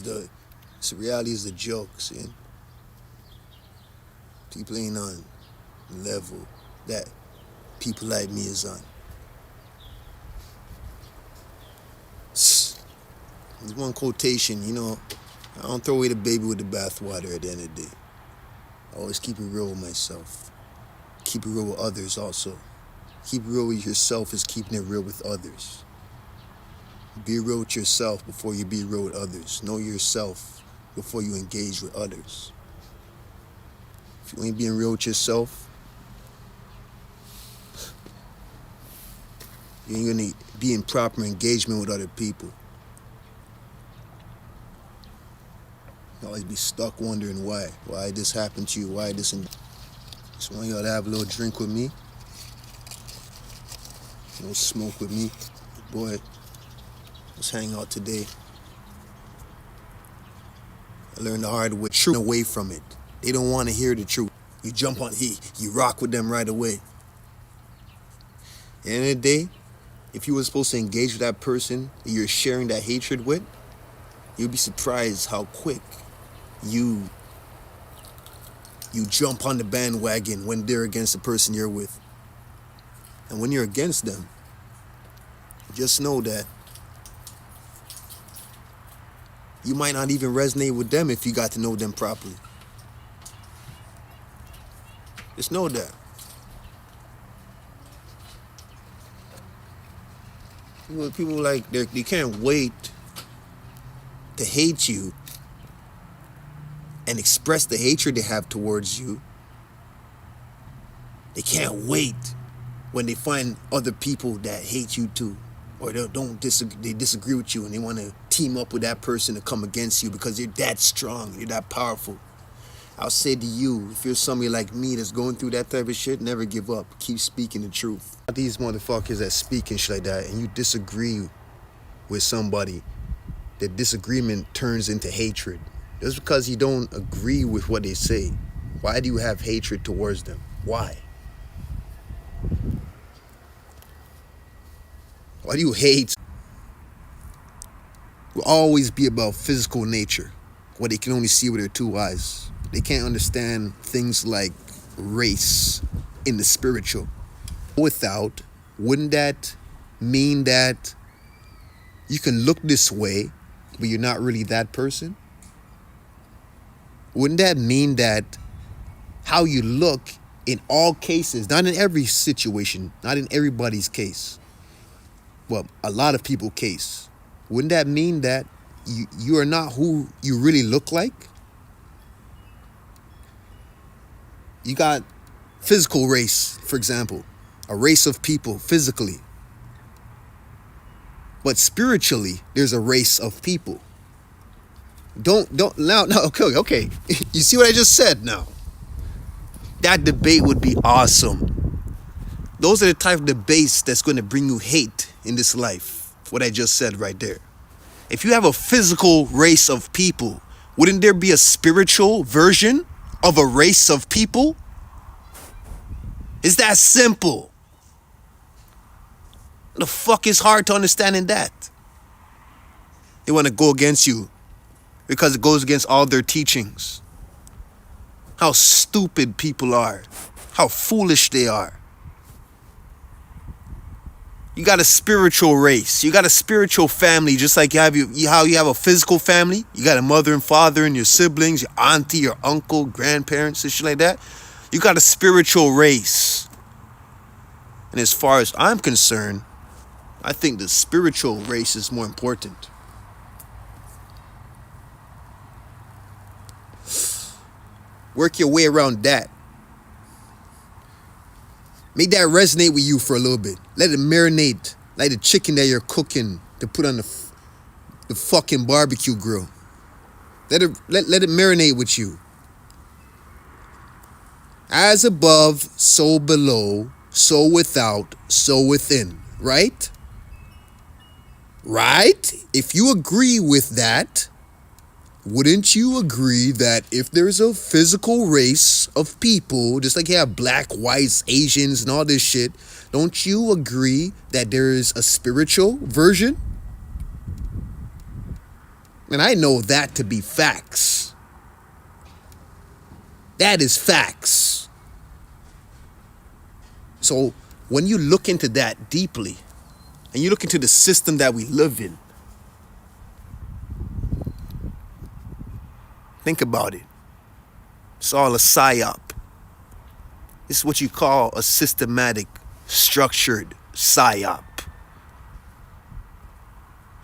It's the reality is the joke, see? People ain't on the level that people like me is on. There's one quotation, I don't throw away the baby with the bathwater at the end of the day. I always keep it real with myself. Keep it real with others also. Keep it real with yourself is keeping it real with others. Be real with yourself before you be real with others. Know yourself before you engage with others. If you ain't being real with yourself, you ain't gonna be in proper engagement with other people. You always be stuck wondering why this happened to you, why this. Just want y'all to have a little drink with me, no smoke with me, boy. Let's hang out today. I learned the hard way. Truth away from it. They don't want to hear the truth. You jump on you rock with them right away. At the end of the day, if you were supposed to engage with that person that you're sharing that hatred with, you'd be surprised how quick you jump on the bandwagon when they're against the person you're with. And when you're against them, just know that you might not even resonate with them if you got to know them properly. Just know that. People like they can't wait to hate you and express the hatred they have towards you. They can't wait when they find other people that hate you too, or they disagree with you and they want to team up with that person to come against you because you're that strong, you're that powerful. I'll say to you, if you're somebody like me that's going through that type of shit, never give up. Keep speaking the truth. These motherfuckers that speak and shit like that, and you disagree with somebody, the disagreement turns into hatred. Just because you don't agree with what they say, why do you have hatred towards them? Why? Why do you hate? It will always be about physical nature, what they can only see with their two eyes. They can't understand things like race in the spiritual. Wouldn't that mean that you can look this way, but you're not really that person? Wouldn't that mean that how you look in all cases, not in every situation, not in everybody's case, well, a lot of people's case, wouldn't that mean that you are not who you really look like? You got physical race, for example, a race of people physically. But spiritually, there's a race of people. Okay. You see what I just said now? That debate would be awesome. Those are the type of debates that's going to bring you hate in this life. What I just said right there. If you have a physical race of people, wouldn't there be a spiritual version of a race of people? It's that simple. The fuck is hard to understand in that? They want to go against you because it goes against all their teachings. How stupid people are. How foolish they are. You got a spiritual race. You got a spiritual family, just like how you have a physical family. You got a mother and father and your siblings, your auntie, your uncle, grandparents, and shit like that. You got a spiritual race. And as far as I'm concerned, I think the spiritual race is more important. Work your way around that. Make that resonate with you for a little bit. Let it marinate like the chicken that you're cooking to put on the fucking barbecue grill. Let it marinate with you. As above, so below, so without, so within. Right? Right? If you agree with that, wouldn't you agree that if there's a physical race of people, just like you have black, whites, Asians, and all this shit, don't you agree that there is a spiritual version? And I know that to be facts. That is facts. So when you look into that deeply, and you look into the system that we live in, think about it. It's all a psyop. This is what you call a systematic, structured psyop.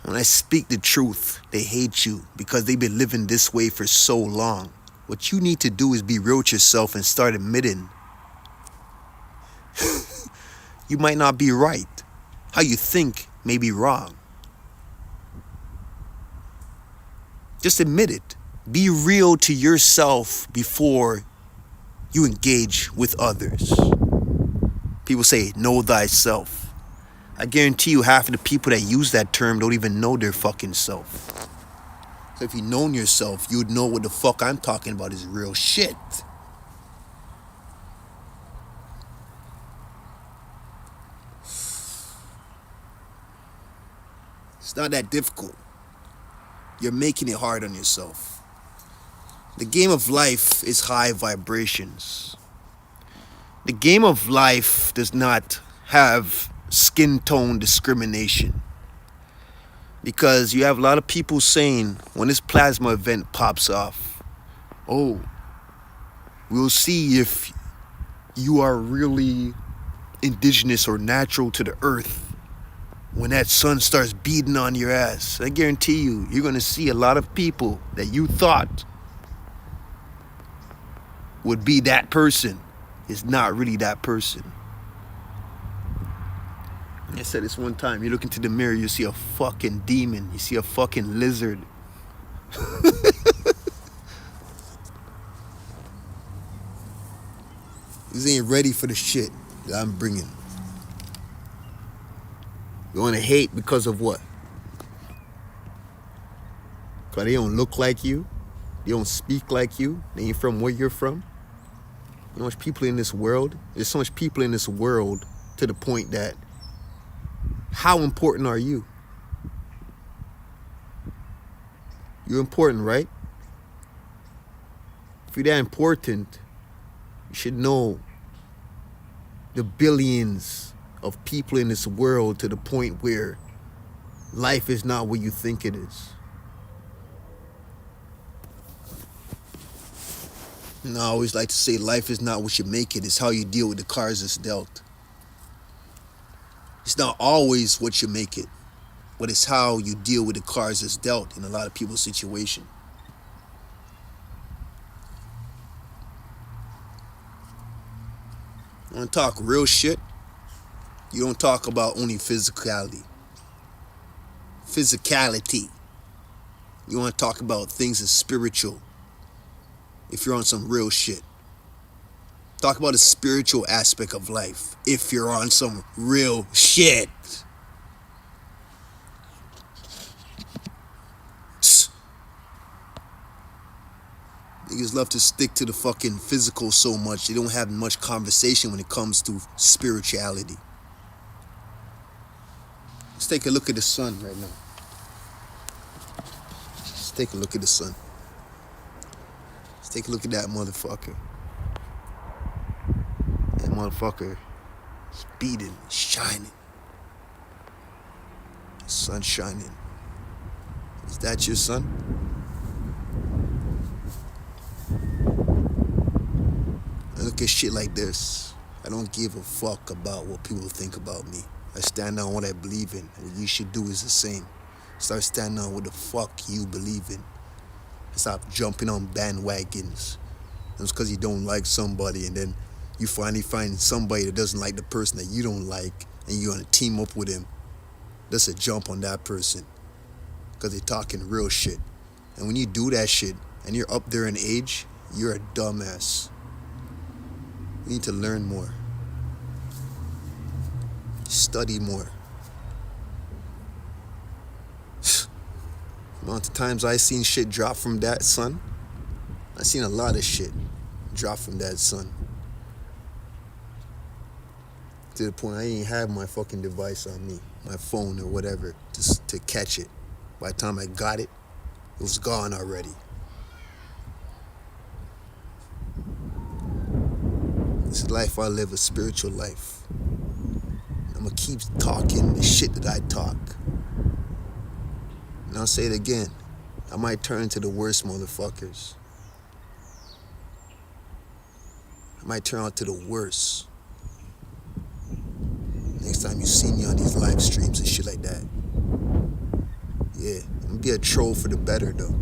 When I speak the truth, they hate you because they've been living this way for so long. What you need to do is be real with yourself and start admitting you might not be right. How you think may be wrong. Just admit it. Be real to yourself before you engage with others. People say, know thyself. I guarantee you half of the people that use that term don't even know their fucking self. So if you known yourself, you'd know what the fuck I'm talking about is real shit. It's not that difficult. You're making it hard on yourself. The game of life is high vibrations. The game of life does not have skin tone discrimination. Because you have a lot of people saying when this plasma event pops off, oh, we'll see if you are really indigenous or natural to the earth when that sun starts beating on your ass. I guarantee you, you're going to see a lot of people that you thought would be that person is not really that person. I said this one time, you look into the mirror, you see a fucking demon. You see a fucking lizard. These ain't ready for the shit that I'm bringing. You want to hate because of what? Because they don't look like you. They don't speak like you. They ain't from where you're from. You know how much people in this world? There's so much people in this world to the point that how important are you? You're important, right? If you're that important, you should know the billions of people in this world to the point where life is not what you think it is. And I always like to say life is not what you make it, it's how you deal with the cards that's dealt. It's not always what you make it, but it's how you deal with the cards that's dealt in a lot of people's situation. You want to talk real shit? You don't talk about only physicality. You want to talk about things that's spiritual. If you're on some real shit. Talk about the spiritual aspect of life if you're on some real shit. Niggas love to stick to the fucking physical so much, they don't have much conversation when it comes to spirituality. Let's take a look at the sun right now. Let's take a look at the sun. Let's take a look at that motherfucker. That motherfucker is beating, shining. The sun's shining. Is that your sun? I look at shit like this. I don't give a fuck about what people think about me. I stand on what I believe in. What you should do is the same. Start standing on what the fuck you believe in. Stop jumping on bandwagons. It's because you don't like somebody and then you finally find somebody that doesn't like the person that you don't like and you're gonna team up with him. That's a jump on that person because they're talking real shit. And when you do that shit and you're up there in age, you're a dumbass. You need to learn more. Study more. The amount of times I seen shit drop from that sun, I seen a lot of shit drop from that sun. To the point I ain't have my fucking device on me, my phone or whatever, to catch it. By the time I got it, It was gone already. This is life I live, a spiritual life. I'm gonna keep talking the shit that I talk. And I'll say it again. I might turn to the worst motherfuckers. I might turn out to the worst. Next time you see me on these live streams and shit like that. Yeah, I'm gonna be a troll for the better though.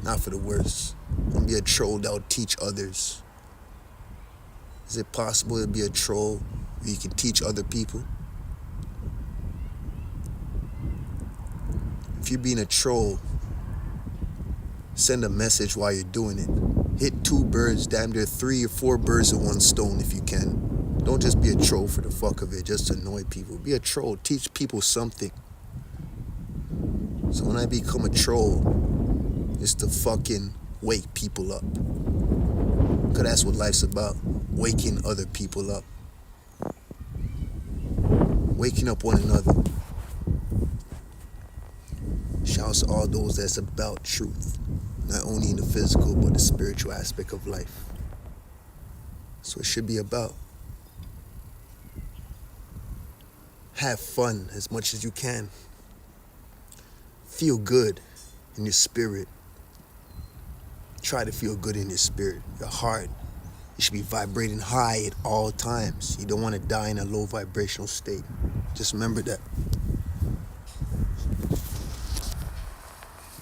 Not for the worse. I'm gonna be a troll that'll teach others. Is it possible to be a troll where you can teach other people? If you're being a troll, send a message while you're doing it. Hit 2 birds, damn near 3 or 4 birds with 1 stone if you can. Don't just be a troll for the fuck of it, just to annoy people. Be a troll, teach people something. So when I become a troll, it's to fucking wake people up. Because that's what life's about, waking other people up. Waking up one another. Shouts to all those that's about truth. Not only in the physical, but the spiritual aspect of life. So it should be about. Have fun as much as you can. Feel good in your spirit. Try to feel good in your spirit, your heart. You should be vibrating high at all times. You don't want to die in a low vibrational state. Just remember that.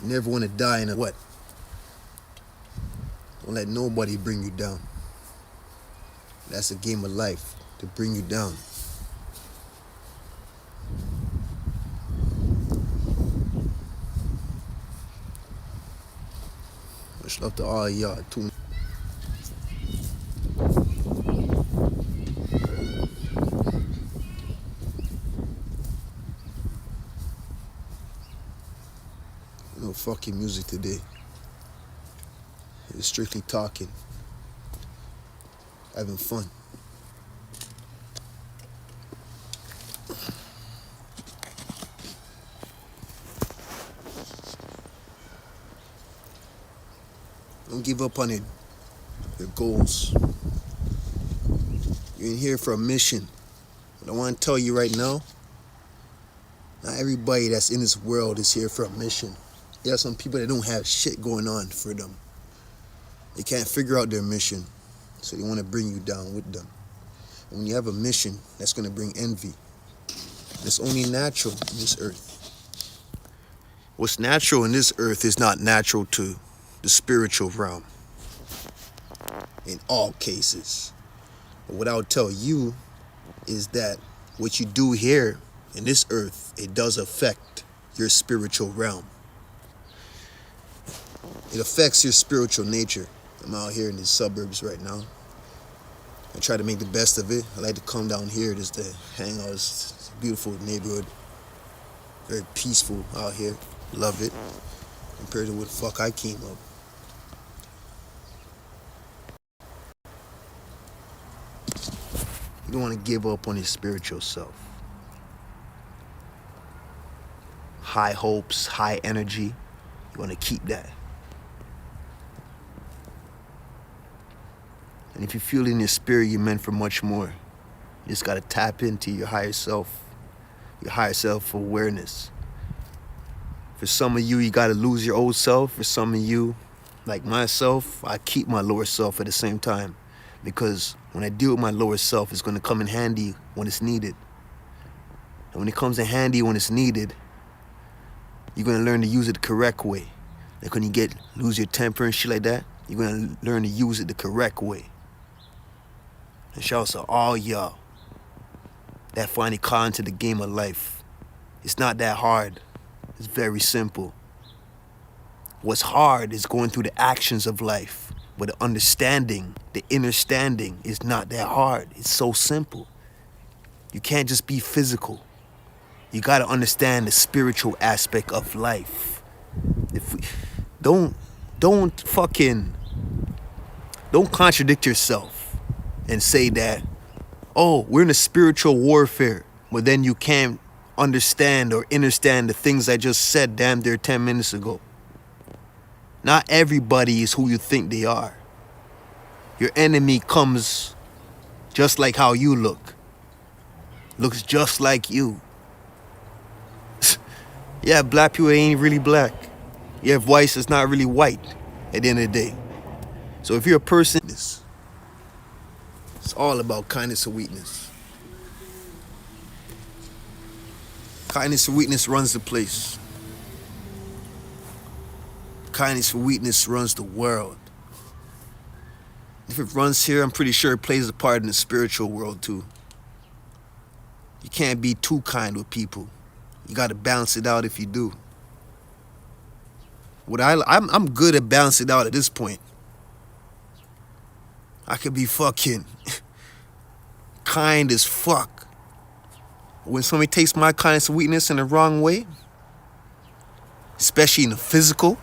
You never want to die in a what? Don't let nobody bring you down. That's a game of life, to bring you down. Much love to all y'all. No fucking music today. It's strictly talking. Having fun. Don't give up on your goals. You're in here for a mission. But I want to tell you right now, not everybody that's in this world is here for a mission. There are some people that don't have shit going on for them. They can't figure out their mission, so they want to bring you down with them. And when you have a mission, that's going to bring envy. It's only natural in this earth. What's natural in this earth is not natural to the spiritual realm. In all cases. But what I'll tell you is that what you do here in this earth, it does affect your spiritual realm. It affects your spiritual nature. I'm out here in the suburbs right now. I try to make the best of it. I like to come down here just to hang out. It's a beautiful neighborhood. Very peaceful out here. Love it. Compared to what the fuck I came up. You don't want to give up on your spiritual self. High hopes, high energy. You want to keep that. And if you feel in your spirit you're meant for much more, you just got to tap into your higher self awareness. For some of you, you got to lose your old self. For some of you, like myself, I keep my lower self at the same time. Because when I deal with my lower self, it's going to come in handy when it's needed. And when it comes in handy when it's needed, you're going to learn to use it the correct way. Like when you lose your temper and shit like that, you're going to learn to use it the correct way. And shouts to all y'all that finally caught into the game of life. It's not that hard. It's very simple. What's hard is going through the actions of life. But the understanding, the understanding is not that hard. It's so simple. You can't just be physical. You got to understand the spiritual aspect of life. Don't contradict yourself and say that, oh, we're in a spiritual warfare, but then you can't understand or understand the things I just said damn near 10 minutes ago. Not everybody is who you think they are. Your enemy comes just like how you look. Looks just like you. Yeah, black people ain't really black. You have whites that's not really white at the end of the day. So if you're a person, it's all about kindness and weakness. Kindness and weakness runs the place. Kindness and weakness runs the world. If it runs here, I'm pretty sure it plays a part in the spiritual world too. You can't be too kind with people. You got to balance it out if you do. I'm good at balancing it out at this point. I could be fucking kind as fuck. When somebody takes my kindness and weakness in the wrong way, especially in the physical,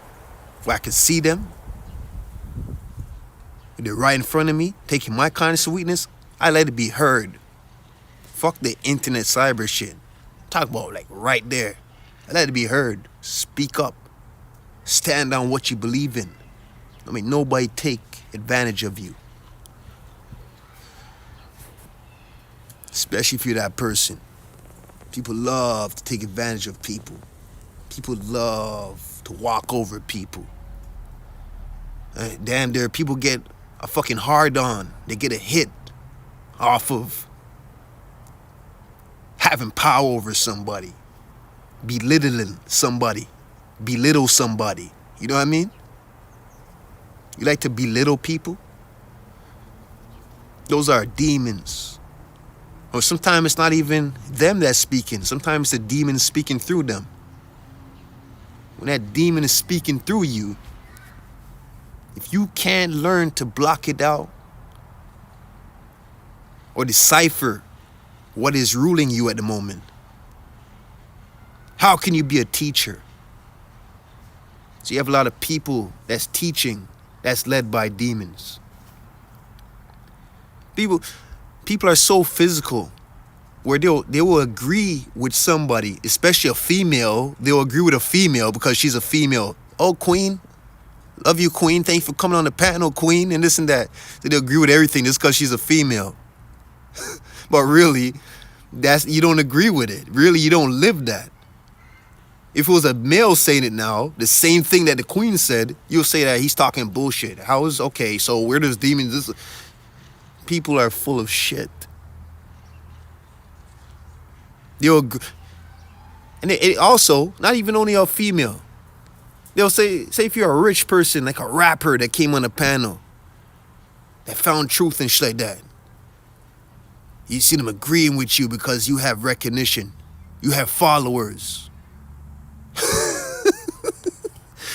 where I can see them, when they're right in front of me, taking my kindness and weakness, I let it be heard. Fuck the internet cyber shit. Talk about like right there. I let it be heard. Speak up. Stand on what you believe in. I mean, nobody take advantage of you. Especially if you're that person. People love to take advantage of people. People love to walk over people. Damn, there people get a fucking hard on. They get a hit off of having power over somebody. Belittling somebody. Belittle somebody. You know what I mean? You like to belittle people? Those are demons. Or sometimes it's not even them that's speaking. Sometimes the demon is speaking through them. When that demon is speaking through you, if you can't learn to block it out or decipher what is ruling you at the moment, how can you be a teacher? So you have a lot of people that's teaching that's led by demons. People are so physical where they will agree with somebody, especially a female. They'll agree with a female because she's a female. Oh, queen, love you, queen. Thank you for coming on the panel, queen, and this and that. So they'll agree with everything just because she's a female. But really, you don't agree with it. Really, you don't live that. If it was a male saying it now, the same thing that the queen said, you'll say that he's talking bullshit. Okay, so where does demons... People are full of shit. And it also, not even only a female. They'll say if you're a rich person, like a rapper that came on a panel, that found truth and shit like that. You see them agreeing with you because you have recognition. You have followers.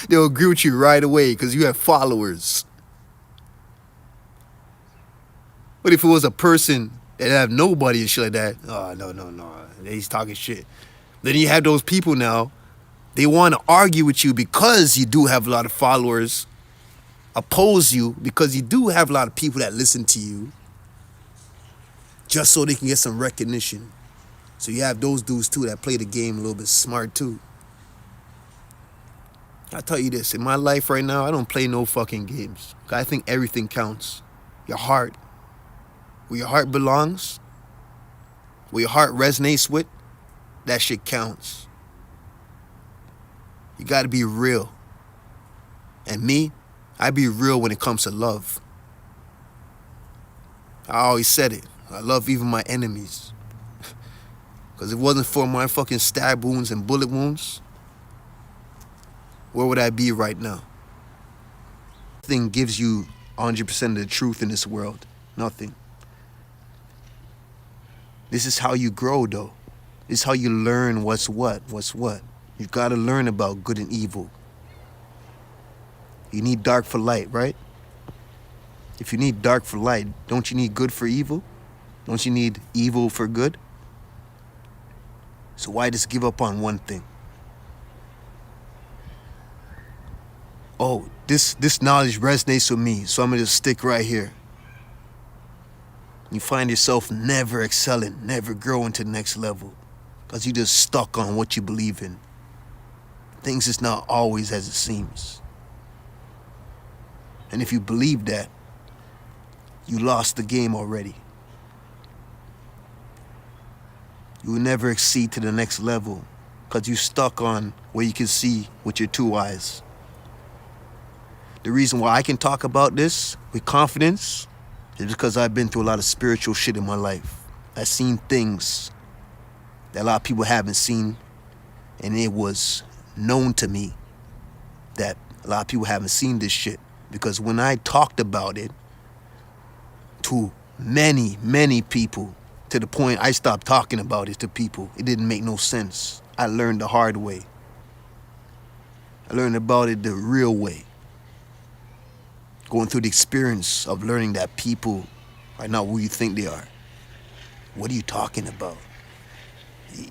They'll agree with you right away because you have followers. But if it was a person that have nobody and shit like that, oh, no, he's talking shit. Then you have those people now, they want to argue with you because you do have a lot of followers, oppose you because you do have a lot of people that listen to you, just so they can get some recognition. So you have those dudes too that play the game a little bit smart too. I'll tell you this, in my life right now, I don't play no fucking games. I think everything counts. Your heart. Where your heart belongs, where your heart resonates with, that shit counts. You gotta be real. And me, I be real when it comes to love. I always said it. I love even my enemies. Because if it wasn't for my fucking stab wounds and bullet wounds, where would I be right now? Nothing gives you 100% of the truth in this world. Nothing. This is how you grow, though. This is how you learn what's what. You gotta learn about good and evil. You need dark for light, right? If you need dark for light, don't you need good for evil? Don't you need evil for good? So why just give up on one thing? Oh, this knowledge resonates with me, so I'm gonna just stick right here. You find yourself never excelling, never growing to the next level because you just stuck on what you believe in. Things is not always as it seems. And if you believe that, you lost the game already. You will never exceed to the next level because you're stuck on where you can see with your two eyes. The reason why I can talk about this with confidence is because I've been through a lot of spiritual shit in my life. I've seen things that a lot of people haven't seen, and it was known to me that a lot of people haven't seen this shit. Because when I talked about it to many, many people, to the point I stopped talking about it to people, it didn't make no sense. I learned the hard way. I learned about it the real way. Going through the experience of learning that people are not who you think they are. What are you talking about?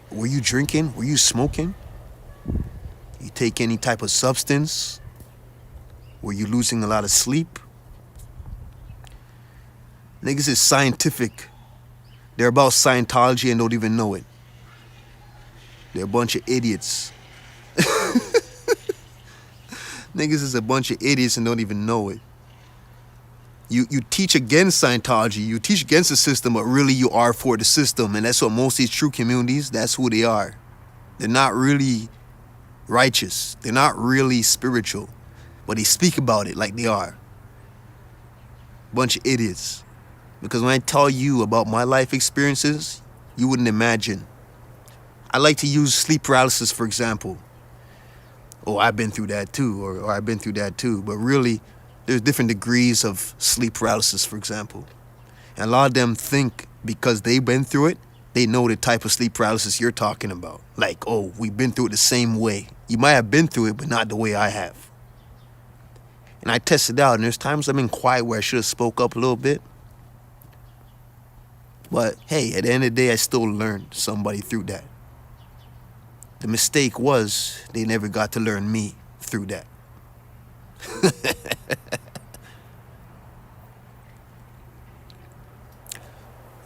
Were you drinking? Were you smoking? You take any type of substance? Were you losing a lot of sleep? Niggas is scientific. They're about Scientology and don't even know it. They're a bunch of idiots. Niggas is a bunch of idiots and don't even know it. You teach against Scientology, you teach against the system, but really you are for the system. And that's what most of these true communities, that's who they are. They're not really righteous. They're not really spiritual. But they speak about it like they are. Bunch of idiots. Because when I tell you about my life experiences, you wouldn't imagine. I like to use sleep paralysis, for example. Oh, I've been through that too, or I've been through that too. But really, there's different degrees of sleep paralysis, for example. And a lot of them think because they've been through it, they know the type of sleep paralysis you're talking about. Like, oh, we've been through it the same way. You might have been through it, but not the way I have. And I tested out, and there's times I've been quiet where I should have spoke up a little bit. But hey, at the end of the day, I still learned somebody through that. The mistake was they never got to learn me through that.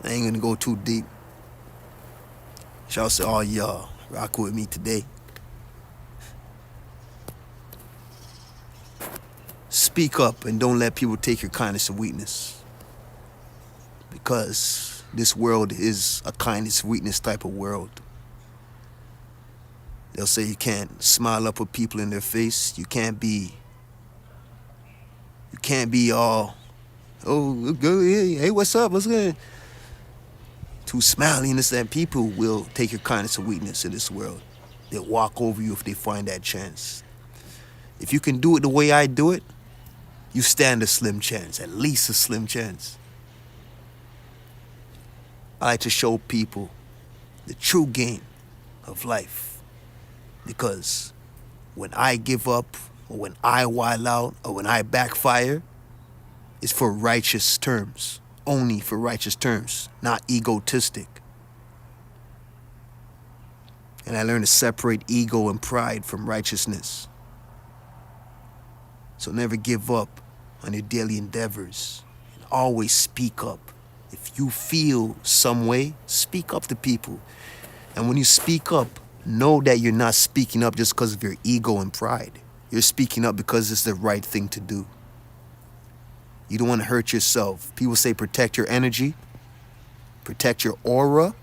I ain't gonna go too deep. Shout out to all y'all rocking with me today. Speak up and don't let people take your kindness and weakness. Because this world is a kindness weakness type of world. They'll say you can't smile up with people in their face. You can't be all, oh, hey, what's up? What's good? Too smiley and this that. People will take your kindness and weakness in this world. They'll walk over you if they find that chance. If you can do it the way I do it, you stand a slim chance, at least a slim chance. I like to show people the true game of life. Because when I give up, or when I wild out, or when I backfire, it's for righteous terms. Only for righteous terms, not egotistic. And I learned to separate ego and pride from righteousness. So never give up on your daily endeavors. And always speak up. If you feel some way, speak up to people. And when you speak up, know that you're not speaking up just because of your ego and pride. You're speaking up because it's the right thing to do. You don't want to hurt yourself. People say protect your energy, protect your aura.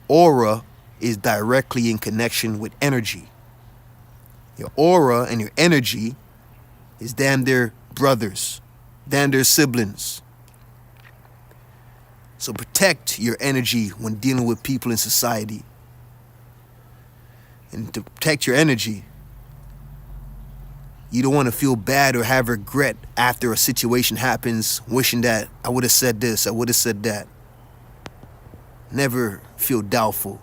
Aura is directly in connection with energy. Your aura and your energy is damn near brothers, damn near siblings. So protect your energy when dealing with people in society. And to protect your energy, you don't want to feel bad or have regret after a situation happens, wishing that I would have said this, I would have said that. Never feel doubtful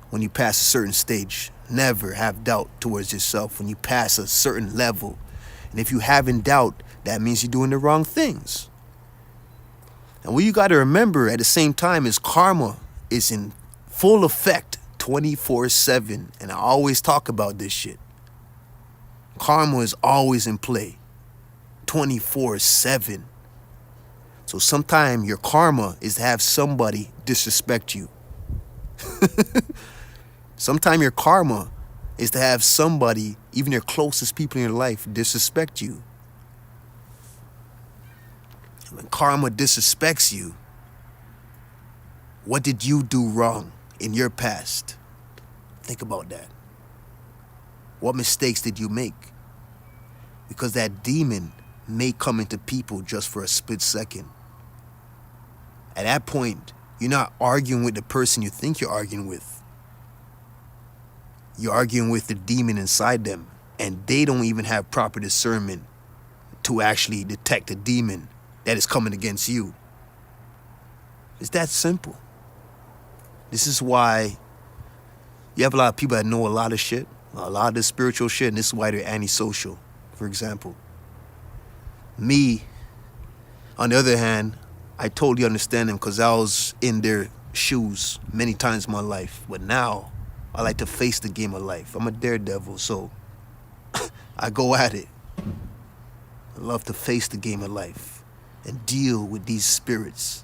when you pass a certain stage. Never have doubt towards yourself when you pass a certain level. And if you have in doubt, that means you're doing the wrong things. And what you got to remember at the same time is karma is in full effect 24/7. And I always talk about this shit. Karma is always in play 24/7. So sometimes your karma is to have somebody disrespect you. Sometimes your karma is to have somebody, even your closest people in your life, disrespect you. when karma disrespects you, what did you do wrong in your past? Think about that. What mistakes did you make? Because that demon may come into people just for a split second. At that point, you're not arguing with the person you think you're arguing with. You're arguing with the demon inside them, and they don't even have proper discernment to actually detect the demon that is coming against you. It's that simple. This is why you have a lot of people that know a lot of shit, a lot of the spiritual shit, and this is why they're antisocial, for example. Me, on the other hand, I totally understand them because I was in their shoes many times in my life. But now, I like to face the game of life. I'm a daredevil, so I go at it. I love to face the game of life and deal with these spirits.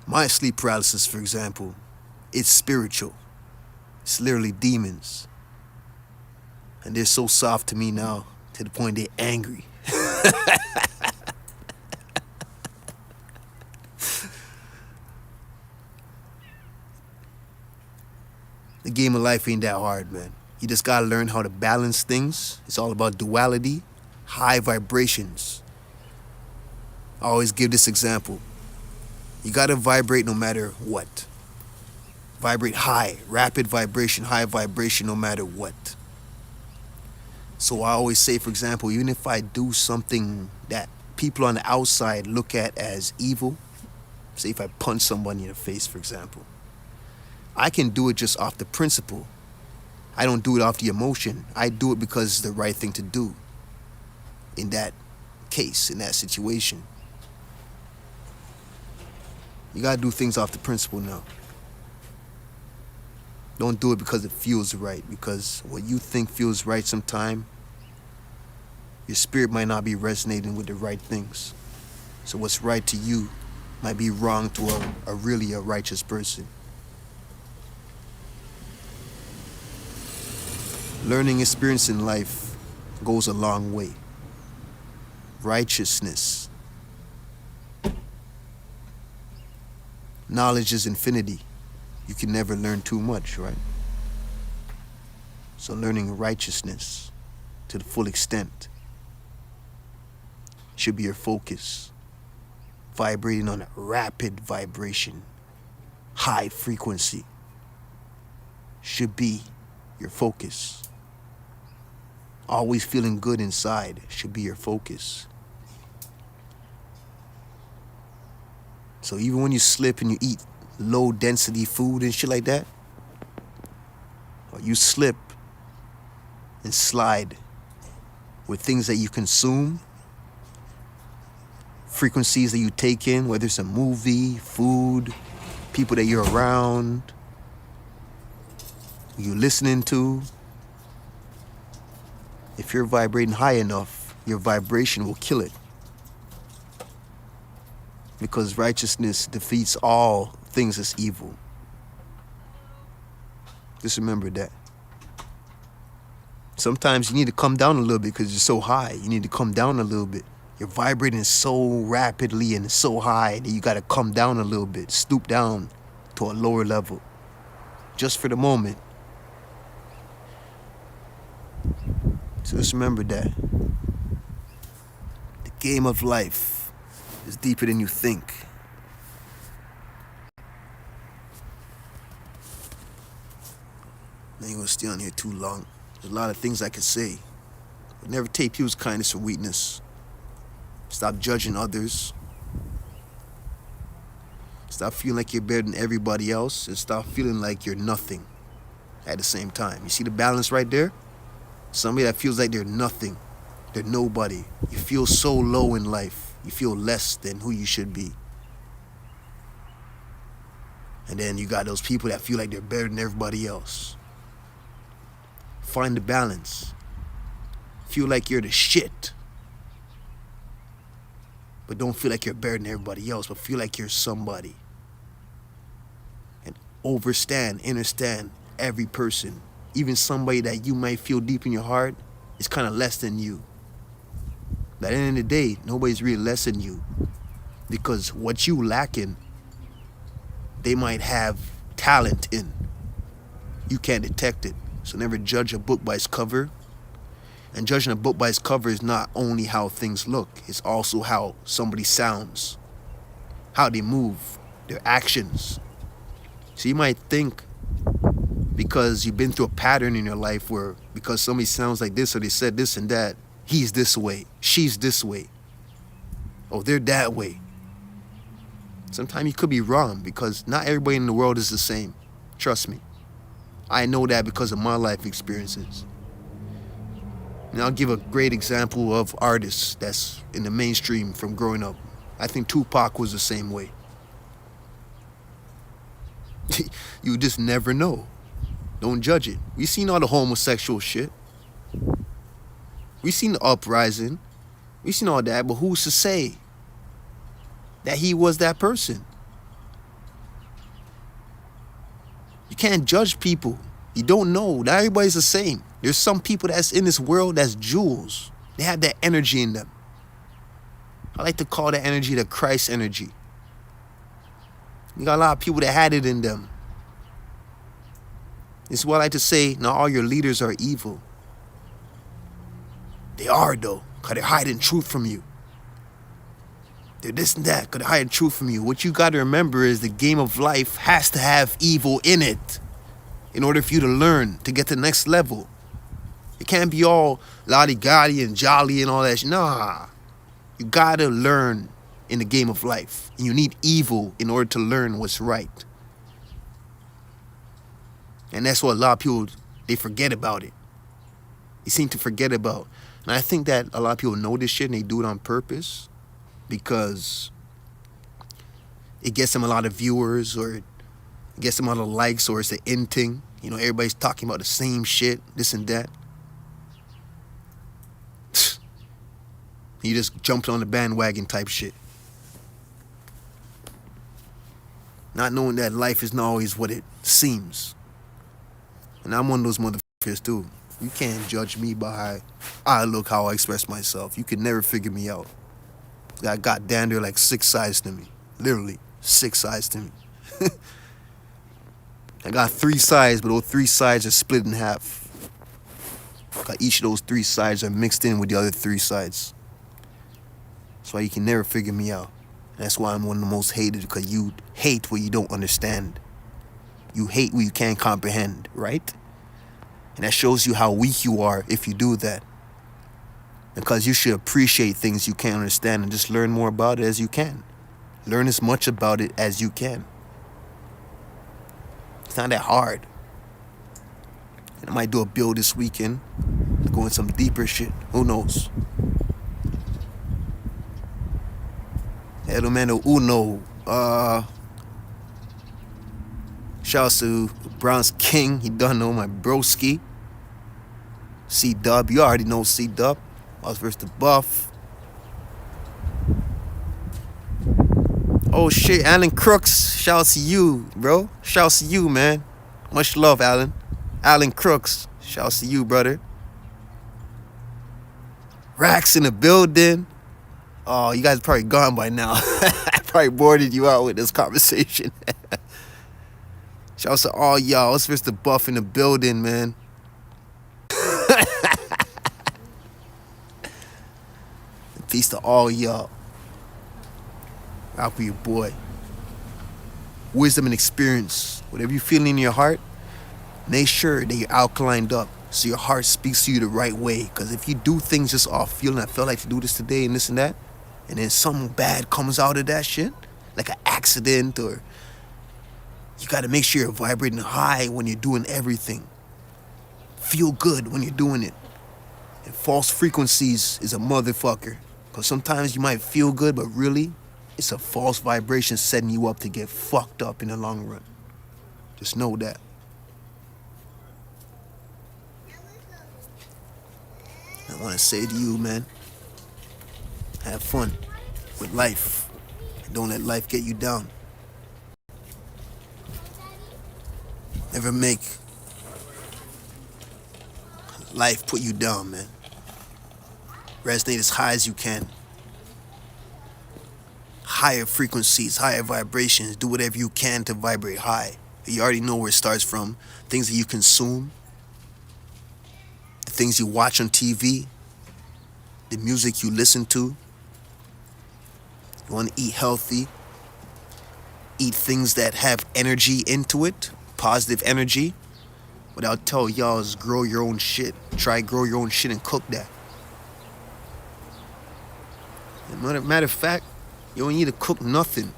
My sleep paralysis, for example, it's spiritual. It's literally demons. And they're so soft to me now, to the point they're angry. The game of life ain't that hard, man. You just gotta learn how to balance things. It's all about duality, high vibrations. I always give this example. You gotta vibrate no matter what. Vibrate high, rapid vibration, high vibration no matter what. So I always say, for example, even if I do something that people on the outside look at as evil, say if I punch somebody in the face, for example, I can do it just off the principle. I don't do it off the emotion. I do it because it's the right thing to do in that case, in that situation. You gotta do things off the principle now. Don't do it because it feels right, because what you think feels right sometime, your spirit might not be resonating with the right things. So what's right to you might be wrong to a really righteous person. Learning experience in life goes a long way. Righteousness. Knowledge is infinity. You can never learn too much, right? So learning righteousness to the full extent should be your focus. Vibrating on a rapid vibration, high frequency should be your focus. Always feeling good inside should be your focus. So even when you slip and you eat low density food and shit like that, or you slip and slide with things that you consume, frequencies that you take in, whether it's a movie, food, people that you're around, you're listening to, if you're vibrating high enough, your vibration will kill it. Because righteousness defeats all things that's evil. Just remember that. Sometimes you need to come down a little bit because you're so high. You need to come down a little bit. You're vibrating so rapidly and so high that you got to come down a little bit, stoop down to a lower level, just for the moment. So just remember that. The game of life is deeper than you think. I ain't gonna stay on here too long. There's a lot of things I could say. But never take people's kindness for weakness. Stop judging others. Stop feeling like you're better than everybody else, and stop feeling like you're nothing at the same time. You see the balance right there? Somebody that feels like they're nothing, they're nobody. You feel so low in life. You feel less than who you should be. And then you got those people that feel like they're better than everybody else. Find the balance. Feel like you're the shit. But don't feel like you're better than everybody else, but feel like you're somebody. And understand every person. Even somebody that you might feel deep in your heart is kind of less than you. But at the end of the day, nobody's really less than you. Because what you lacking, they might have talent in. You can't detect it. So never judge a book by its cover. And judging a book by its cover is not only how things look, it's also how somebody sounds, how they move, their actions. So you might think because you've been through a pattern in your life where because somebody sounds like this or they said this and that, he's this way, she's this way, or they're that way. Sometimes you could be wrong because not everybody in the world is the same. Trust me. I know that because of my life experiences. And I'll give a great example of artists that's in the mainstream from growing up. I think Tupac was the same way. You just never know. Don't judge it. We seen all the homosexual shit. We seen the uprising. We seen all that, but who's to say that he was that person? You can't judge people. You don't know. Not everybody's the same. There's some people that's in this world that's jewels. They have that energy in them. I like to call that energy the Christ energy. You got a lot of people that had it in them. It's what I like to say, not all your leaders are evil. They are though, because they're hiding truth from you. They're this and that, because they're hiding truth from you. What you got to remember is the game of life has to have evil in it in order for you to learn, to get to the next level. It can't be all lottie-gotti and jolly and all that shit. Nah. You got to learn in the game of life. And you need evil in order to learn what's right. And that's what a lot of people, they forget about it. They seem to forget about. And I think that a lot of people know this shit and they do it on purpose because it gets them a lot of viewers or it gets them a lot of likes or it's an in thing. You know, everybody's talking about the same shit, this and that. You just jumped on the bandwagon type shit. Not knowing that life is not always what it seems. And I'm one of those motherfuckers too. You can't judge me by how I look, how I express myself. You can never figure me out. I got down there like 6 sides to me. Literally, 6 sides to me. I got 3 sides, but those 3 sides are split in half. Each of those 3 sides are mixed in with the other 3 sides. That's why you can never figure me out. And that's why I'm one of the most hated, because you hate what you don't understand. You hate what you can't comprehend, right? And that shows you how weak you are if you do that. Because you should appreciate things you can't understand and just learn more about it as you can. Learn as much about it as you can. It's not that hard. And I might do a build this weekend, go in some deeper shit. Who knows? Hermano Uno. Shouts to Bronze King. He done know my broski. C-Dub. You already know C-Dub. Us versus the Buff. Oh shit, Alan Crooks. Shouts to you, bro. Shouts to you, man. Much love, Alan. Alan Crooks. Shouts to you, brother. Rax in the building. Oh, you guys are probably gone by now. I probably boarded you out with this conversation. Shouts to all y'all. It's Mr. Buff in the building, man. Peace to all y'all. Out for your boy. Wisdom and experience. Whatever you feel in your heart, make sure that you're alkalined up so your heart speaks to you the right way. Because if you do things just off feeling, I felt like to do this today and this and that, and then something bad comes out of that shit, like an accident, or you got to make sure you're vibrating high when you're doing everything. Feel good when you're doing it. And false frequencies is a motherfucker. Because sometimes you might feel good, but really, it's a false vibration setting you up to get fucked up in the long run. Just know that. I want to say to you, man, have fun with life. And don't let life get you down. Never make life put you down, man. Resonate as high as you can. Higher frequencies, higher vibrations. Do whatever you can to vibrate high. You already know where it starts from. Things that you consume, the things you watch on TV, the music you listen to. You want to eat healthy. Eat things that have energy into it, positive energy. What I'll tell y'all is grow your own shit. Try grow your own shit and cook that. Matter of fact, you don't need to cook nothing.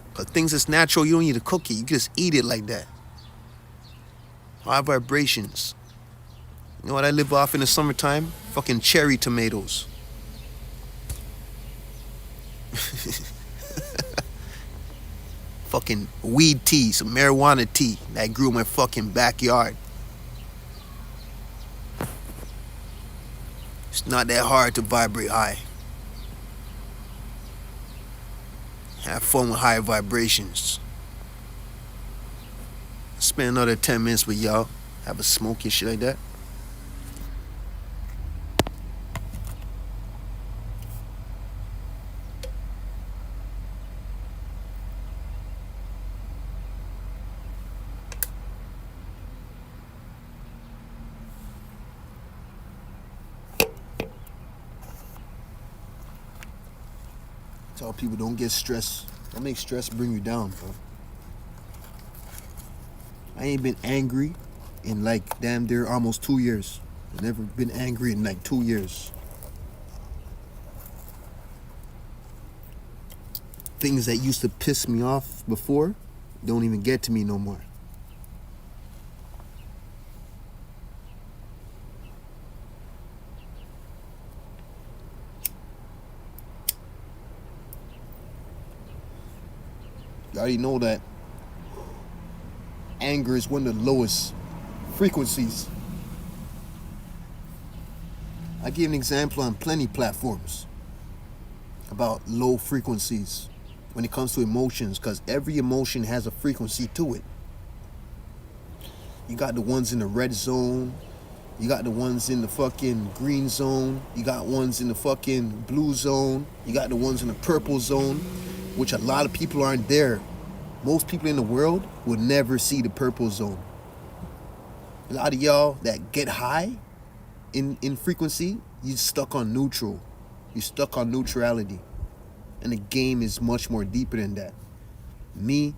Because things that's natural, you don't need to cook it. You just eat it like that. High vibrations. You know what I live off in the summertime? Fucking cherry tomatoes. Fucking weed tea, some marijuana tea that grew in my fucking backyard. It's not that hard to vibrate high. Have fun with higher vibrations. Spend another 10 minutes with y'all. Have a smoke and shit like that. Tell people don't get stressed. Don't make stress bring you down, bro. I ain't been angry in like damn near almost 2 years. I've never been angry in like 2 years. Things that used to piss me off before don't even get to me no more. You already know that anger is one of the lowest frequencies. I give an example on plenty platforms about low frequencies when it comes to emotions, because every emotion has a frequency to it. You got the ones in the red zone, you got the ones in the fucking green zone, you got ones in the fucking blue zone, you got the ones in the purple zone, which a lot of people aren't there. Most people in the world will never see the purple zone. A lot of y'all that get high in frequency, you're stuck on neutral. You're stuck on neutrality. And the game is much more deeper than that. Me,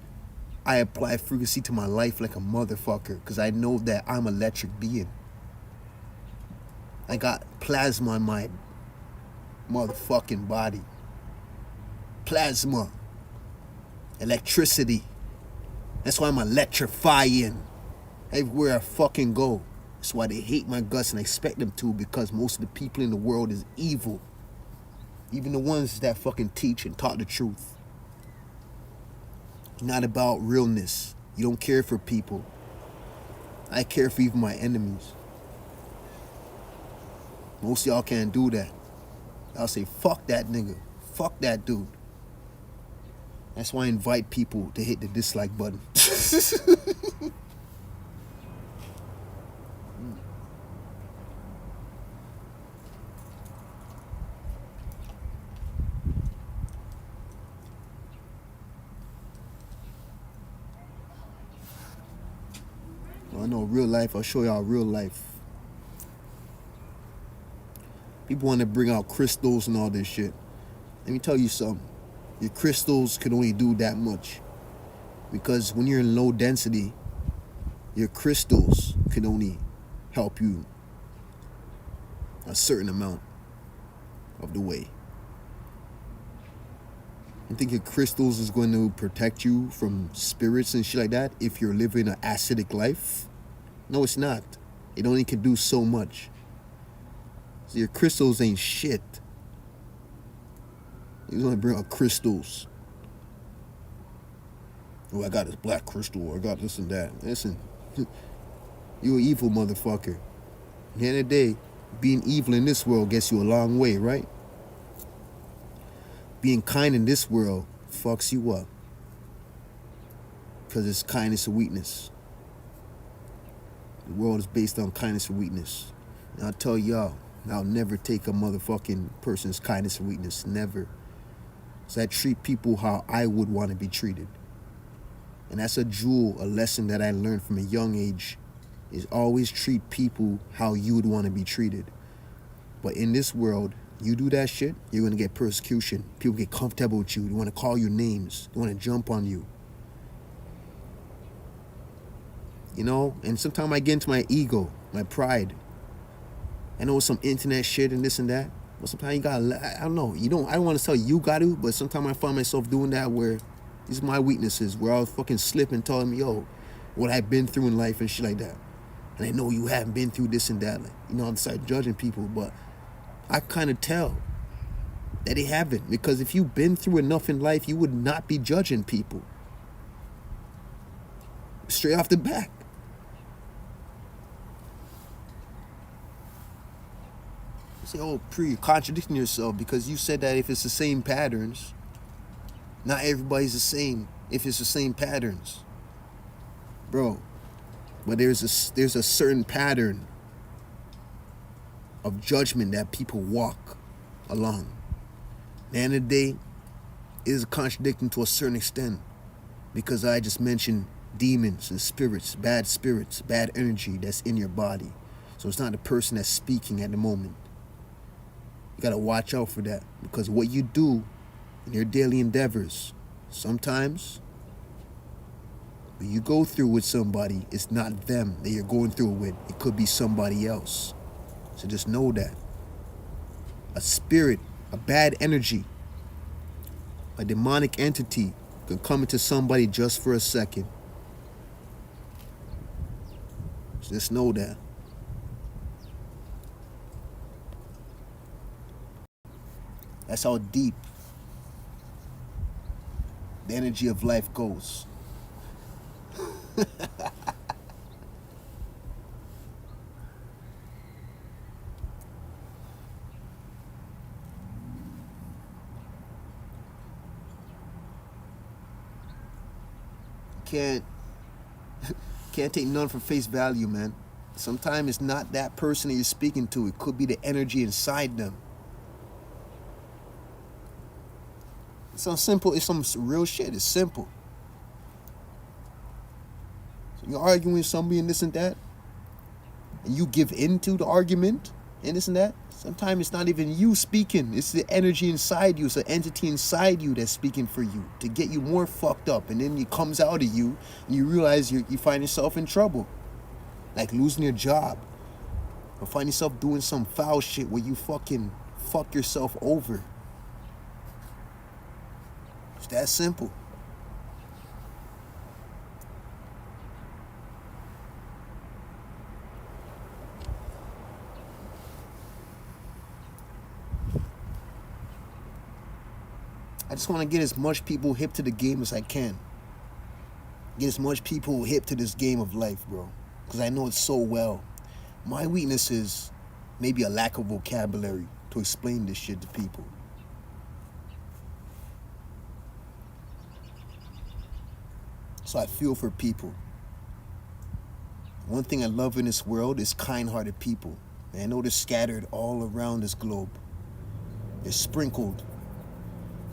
I apply frequency to my life like a motherfucker because I know that I'm an electric being. I got plasma in my motherfucking body. Plasma. Electricity. That's why I'm electrifying everywhere I fucking go. That's why they hate my guts and I expect them to, because most of the people in the world is evil. Even the ones that fucking teach and taught the truth. Not about realness. You don't care for people. I care for even my enemies. Most of y'all can't do that. I'll say, fuck that nigga. Fuck that dude. That's why I invite people to hit the dislike button. Well, I know real life. I'll show y'all real life. People want to bring out crystals and all this shit. Let me tell you something. Your crystals can only do that much. Because when you're in low density, your crystals can only help you a certain amount of the way. You think your crystals is going to protect you from spirits and shit like that if you're living an acidic life? No, it's not. It only can do so much. So your crystals ain't shit. You want to bring out crystals. Oh, I got this black crystal, or I got this and that. Listen, you an evil motherfucker. At the end of the day, being evil in this world gets you a long way, right? Being kind in this world fucks you up. Because it's kindness and weakness. The world is based on kindness and weakness. And I'll tell y'all, I'll never take a motherfucking person's kindness or weakness. Never. So I treat people how I would want to be treated. And that's a jewel, a lesson that I learned from a young age, is always treat people how you would want to be treated. But in this world, you do that shit, you're going to get persecution. People get comfortable with you. They want to call you names. They want to jump on you. You know? And sometimes I get into my ego, my pride. I know some internet shit and this and that. But sometimes you gotta, I don't know. I don't want to tell you got to, but sometimes I find myself doing that where these are my weaknesses, where I'll fucking slip and tell them, yo, what I've been through in life and shit like that. And I know you haven't been through this and that. Like, you know, I start judging people, but I kind of tell that they haven't. Because if you've been through enough in life, you would not be judging people. Straight off the back. You say, oh, you're contradicting yourself because you said that if it's the same patterns, not everybody's the same if it's the same patterns. Bro, but there's a certain pattern of judgment that people walk along. At the end of the day, it is contradicting to a certain extent because I just mentioned demons and spirits, bad energy that's in your body. So it's not the person that's speaking at the moment. You gotta watch out for that because what you do in your daily endeavors, sometimes when you go through with somebody, it's not them that you're going through it with. It could be somebody else. So just know that. A spirit, a bad energy, a demonic entity can come into somebody just for a second. So just know that. That's how deep the energy of life goes. Can't take none for face value, man. Sometimes it's not that person that you're speaking to. It could be the energy inside them. It's some simple, it's some real shit. It's simple. So you're arguing with somebody and this and that, and you give into the argument and this and that. Sometimes it's not even you speaking. It's the energy inside you. It's the entity inside you that's speaking for you to get you more fucked up. And then it comes out of you and you realize you find yourself in trouble. Like losing your job. Or find yourself doing some foul shit where you fucking fuck yourself over. It's that simple. I just want to get as much people hip to the game as I can. Get as much people hip to this game of life, bro. Because I know it so well. My weakness is maybe a lack of vocabulary to explain this shit to people. So I feel for people. One thing I love in this world is kind-hearted people. And I know they're scattered all around this globe. They're sprinkled.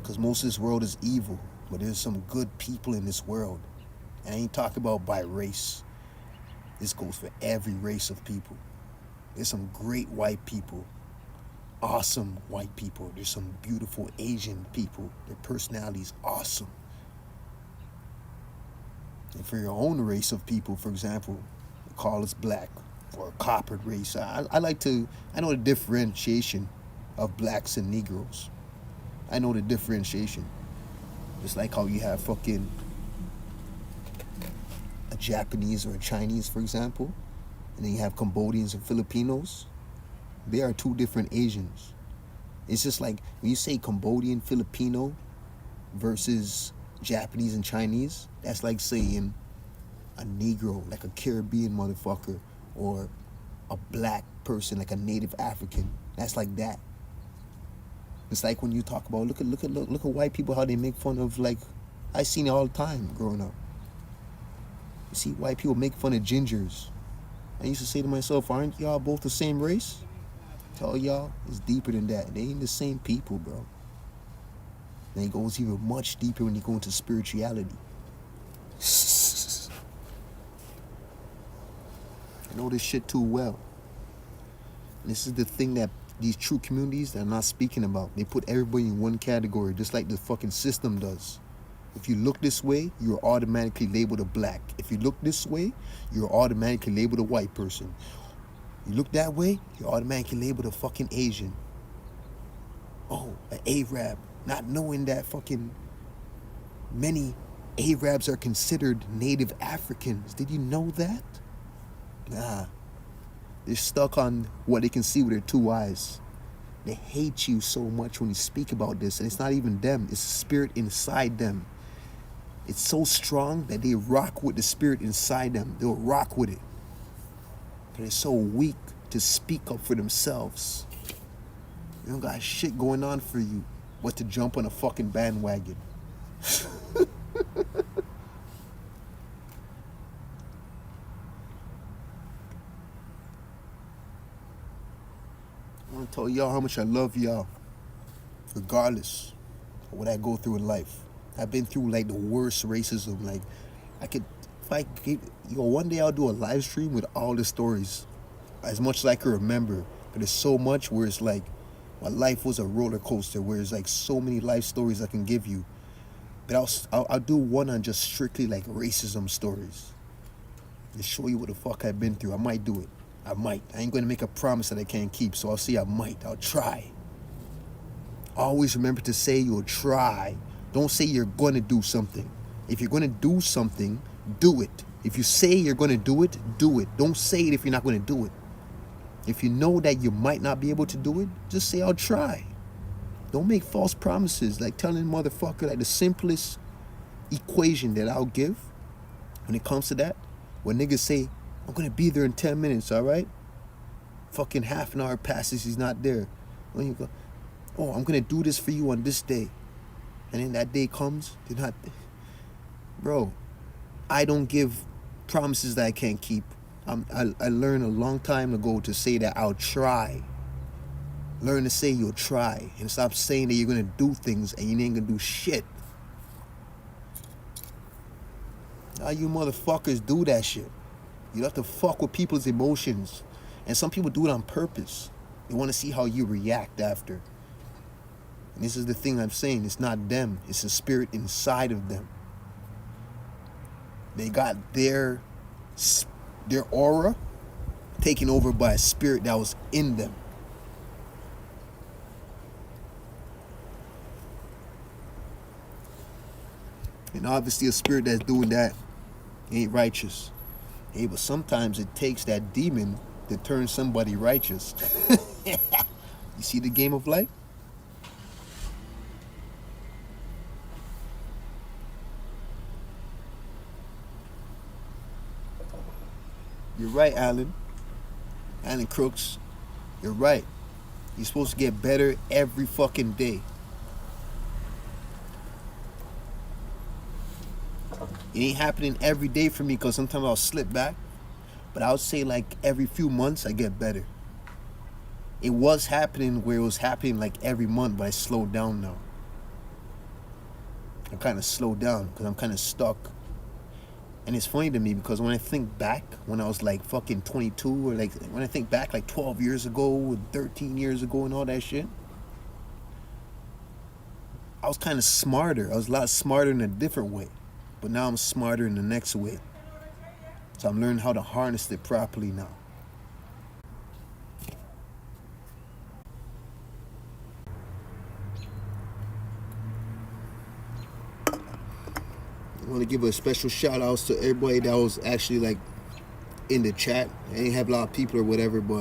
Because most of this world is evil. But there's some good people in this world. And I ain't talking about by race. This goes for every race of people. There's some great white people. Awesome white people. There's some beautiful Asian people. Their personality is awesome. And for your own race of people, for example, call us black or a coppered race. I know the differentiation of blacks and Negroes. I know the differentiation. Just like how you have fucking a Japanese or a Chinese, for example, and then you have Cambodians and Filipinos. They are two different Asians. It's just like when you say Cambodian, Filipino versus Japanese and Chinese, that's like saying a Negro, like a Caribbean motherfucker, or a black person, like a native African. That's like that. It's like when you talk about look at white people, how they make fun of, like, I seen it all the time growing up. You see white people make fun of gingers. I used to say to myself, aren't y'all both the same race? Tell y'all, it's deeper than that. They ain't the same people, bro. And it goes even much deeper when you go into spirituality. I know this shit too well. And this is the thing that these true communities that are not speaking about. They put everybody in one category, just like the fucking system does. If you look this way, you're automatically labeled a black. If you look this way, you're automatically labeled a white person. You look that way, you're automatically labeled a fucking Asian. Oh, an Arab. Not knowing that fucking many Arabs are considered native Africans. Did you know that? Nah. They're stuck on what they can see with their two eyes. They hate you so much when you speak about this. And it's not even them. It's the spirit inside them. It's so strong that they rock with the spirit inside them. They'll rock with it. But they're so weak to speak up for themselves. You don't got shit going on for you but to jump on a fucking bandwagon. I want to tell y'all how much I love y'all, regardless of what I go through in life. I've been through like the worst racism. Like, one day I'll do a live stream with all the stories, as much as I can remember. But there's so much where it's like, my life was a roller coaster, where there's like so many life stories I can give you. But I'll do one on just strictly like racism stories, to show you what the fuck I've been through. I might do it. I might. I ain't going to make a promise that I can't keep. So I'll say I might. I'll try. Always remember to say you'll try. Don't say you're going to do something. If you're going to do something, do it. If you say you're going to do it, do it. Don't say it if you're not going to do it. If you know that you might not be able to do it, just say I'll try. Don't make false promises. Like telling motherfucker, like the simplest equation that I'll give when it comes to that, when niggas say, I'm going to be there in 10 minutes, all right? Fucking half an hour passes, he's not there. When you go, oh, I'm going to do this for you on this day. And then that day comes, they're not there. Bro, I don't give promises that I can't keep. I learned a long time ago to say that I'll try. Learn to say you'll try. And stop saying that you're going to do things and you ain't going to do shit. Now you motherfuckers do that shit. You have to fuck with people's emotions. And some people do it on purpose. They want to see how you react after. And this is the thing I'm saying. It's not them. It's the spirit inside of them. They got their aura taken over by a spirit that was in them. And obviously a spirit that's doing that ain't righteous. Hey, but sometimes it takes that demon to turn somebody righteous. You see the game of life? You're right, Alan. Alan Crooks. You're right. You're supposed to get better every fucking day. It ain't happening every day for me because sometimes I'll slip back. But I would say like every few months I get better. It was happening where it was happening like every month, but I slowed down now. I kind of slowed down because I'm kind of stuck. And it's funny to me because when I think back, when I was like fucking 22, or like when I think back like 12 years ago, and 13 years ago and all that shit, I was kind of smarter. I was a lot smarter in a different way. But now I'm smarter in the next way. So I'm learning how to harness it properly now. I want to give a special shout outs to everybody that was actually like in the chat. I ain't have a lot of people or whatever, but